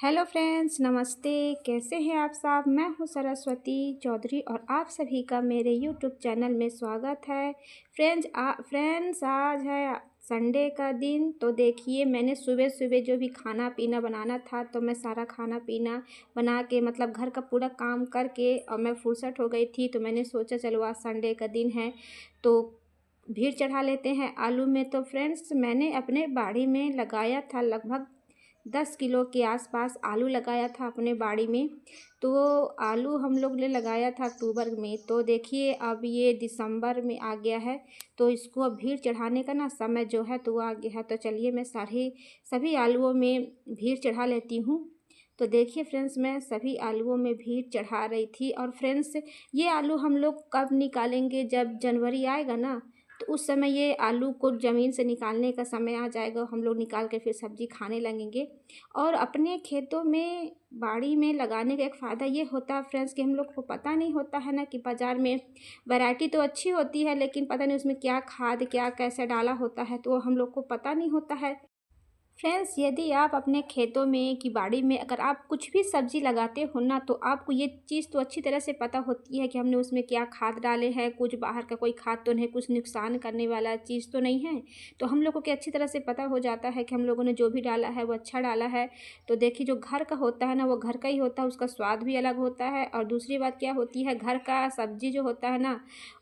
Hello friends, नमस्ते। कैसे हैं आप सब। मैं हूं सरस्वती चौधरी और आप सभी का मेरे यूट्यूब चैनल में स्वागत है। फ्रेंड्स आज है संडे का दिन। तो देखिए, मैंने सुबह सुबह जो भी खाना पीना बनाना था तो मैं सारा खाना पीना बना के मतलब घर का पूरा काम करके और मैं फुर्सत हो गई थी। तो मैंने सोचा चलो आज संडे का दिन है तो भीड़ चढ़ा लेते हैं आलू में। तो फ्रेंड्स, मैंने अपने बाड़ी में लगाया था लगभग 10 किलो के आसपास आलू लगाया था अपने बाड़ी में। तो आलू हम लोग ने लगाया था अक्टूबर में। तो देखिए अब ये दिसंबर में आ गया है तो इसको अब भीड़ चढ़ाने का ना समय जो है तो वो आ गया है। तो चलिए मैं सभी आलूओं में भीड़ चढ़ा लेती हूँ। तो देखिए फ्रेंड्स, मैं सभी आलूओं में भीड़ चढ़ा रही थी। और फ्रेंड्स, ये आलू हम लोग कब निकालेंगे, जब जनवरी आएगा ना तो उस समय ये आलू को ज़मीन से निकालने का समय आ जाएगा। हम लोग निकाल के फिर सब्ज़ी खाने लगेंगे। और अपने खेतों में बाड़ी में लगाने का एक फ़ायदा ये होता है फ्रेंड्स कि हम लोग को पता नहीं होता है ना कि बाज़ार में वैरायटी तो अच्छी होती है लेकिन पता नहीं उसमें क्या खाद क्या कैसे डाला होता है, तो हम लोग को पता नहीं होता है। फ्रेंड्स, यदि आप अपने खेतों में कि बाड़ी में अगर आप कुछ भी सब्ज़ी लगाते हो ना तो आपको ये चीज़ तो अच्छी तरह से पता होती है कि हमने उसमें क्या खाद डाले हैं, कुछ बाहर का कोई खाद तो नहीं, कुछ नुकसान करने वाला चीज़ तो नहीं है। तो हम लोगों को अच्छी तरह से पता हो जाता है कि हम लोगों ने जो भी डाला है वो अच्छा डाला है। तो देखिए, जो घर का होता है ना वो घर का ही होता है, उसका स्वाद भी अलग होता है। और दूसरी बात क्या होती है, घर का सब्ज़ी जो होता है ना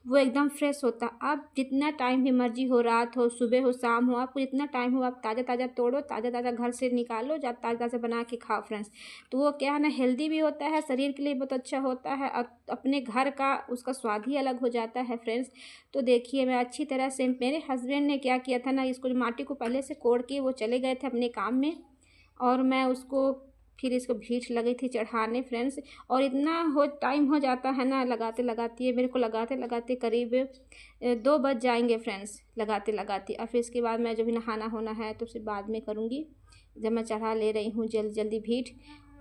वो एकदम फ्रेश होता है। आप जितना टाइम भी मर्जी हो, रात हो सुबह हो शाम हो, आपको जितना टाइम हो आप ताज़ा ताज़ा तोड़ो, ताज़ा ताज़ा घर से निकालो, जा ताज़ा ताज़ा बना के खाओ फ्रेंड्स। तो वो क्या है ना, हेल्दी भी होता है, शरीर के लिए बहुत अच्छा होता है और अपने घर का उसका स्वाद ही अलग हो जाता है फ्रेंड्स। तो देखिए, मैं अच्छी तरह से मेरे हस्बैंड ने क्या किया था ना, इसको माटी को पहले से कोड़ के वो चले गए थे अपने काम में और मैं उसको फिर इसको भीड़ लगी थी चढ़ाने फ्रेंड्स। और इतना हो टाइम हो जाता है ना लगाते लगाते, ये मेरे को लगाते लगाते करीब 2 बज जाएंगे फ्रेंड्स लगाते लगाते। और फिर इसके बाद मैं जो भी नहाना होना है तो फिर बाद में करूँगी जब मैं चढ़ा ले रही हूँ जल्दी जल्दी भीड़।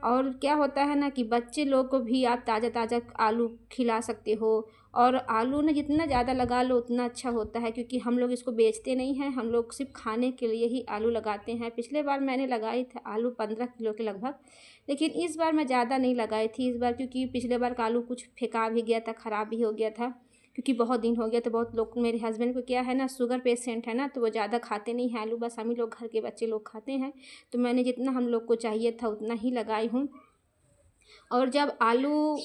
और क्या होता है ना कि बच्चे लोग को भी आप ताज़ा ताज़ा आलू खिला सकते हो। और आलू ना जितना ज़्यादा लगा लो उतना अच्छा होता है, क्योंकि हम लोग इसको बेचते नहीं हैं, हम लोग सिर्फ खाने के लिए ही आलू लगाते हैं। पिछले बार मैंने लगाई थी आलू 15 किलो के लगभग, लेकिन इस बार मैं ज़्यादा नहीं लगाई थी इस बार, क्योंकि पिछले बार का आलू कुछ फेंका भी गया था, ख़राब भी हो गया था क्योंकि बहुत दिन हो गया। तो बहुत लोग, मेरे हस्बैंड को क्या है ना शुगर पेशेंट है ना, तो वो ज़्यादा खाते नहीं हैं आलू, बस हम ही लोग घर के बच्चे लोग खाते हैं। तो मैंने जितना हम लोग को चाहिए था उतना ही लगाई हूँ। और जब आलू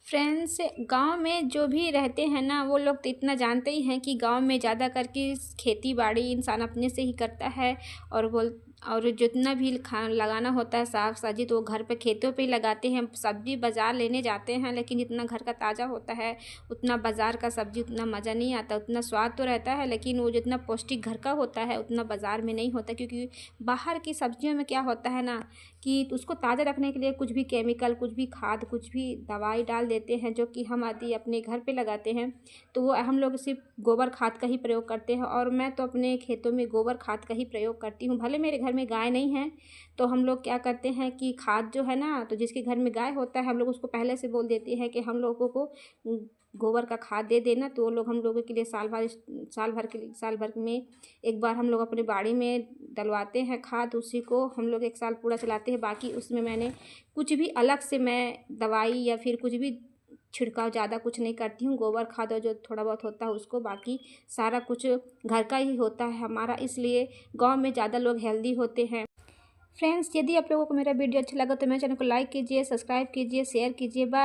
फ्रेंड्स, गांव में जो भी रहते हैं ना वो लोग तो इतना जानते ही हैं कि गांव में ज़्यादा करके खेती बाड़ी इंसान अपने से ही करता है। और जितना भी लगाना होता है साग सब्जी तो वो घर पे खेतों पे ही लगाते हैं। सब्जी बाज़ार लेने जाते हैं लेकिन जितना घर का ताज़ा होता है उतना बाज़ार का सब्जी उतना मज़ा नहीं आता, उतना स्वाद तो रहता है लेकिन वो जितना पौष्टिक घर का होता है उतना बाज़ार में नहीं होता। क्योंकि बाहर की सब्जियों में क्या होता है ना कि उसको ताज़ा रखने के लिए कुछ भी केमिकल, कुछ भी खाद, कुछ भी दवाई डाल देते हैं, जो कि हम आदि अपने घर पे लगाते हैं तो वो हम लोग सिर्फ गोबर खाद का ही प्रयोग करते हैं। और मैं तो अपने खेतों में गोबर खाद का ही प्रयोग करती हूँ। भले मेरे घर में गाय नहीं है तो हम लोग क्या करते हैं कि खाद जो है ना, तो जिसके घर में गाय होता है हम लोग उसको पहले से बोल देते हैं कि हम लोगों को गोबर का खाद दे देना। तो वो लोग हम लोगों के लिए साल भर में एक बार हम लोग अपने बाड़ी में डलवाते हैं खाद, उसी को हम लोग एक साल पूरा चलाते हैं। बाकी उसमें मैंने कुछ भी अलग से मैं दवाई या फिर कुछ भी छिड़काव ज़्यादा कुछ नहीं करती हूँ। गोबर खाद और जो थोड़ा बहुत होता है उसको, बाकी सारा कुछ घर का ही होता है हमारा, इसलिए गांव में ज़्यादा लोग हेल्दी होते हैं। फ्रेंड्स, यदि आप लोगों को मेरा वीडियो अच्छा लगा तो मेरे चैनल को लाइक कीजिए, सब्सक्राइब कीजिए, शेयर कीजिए। बाय।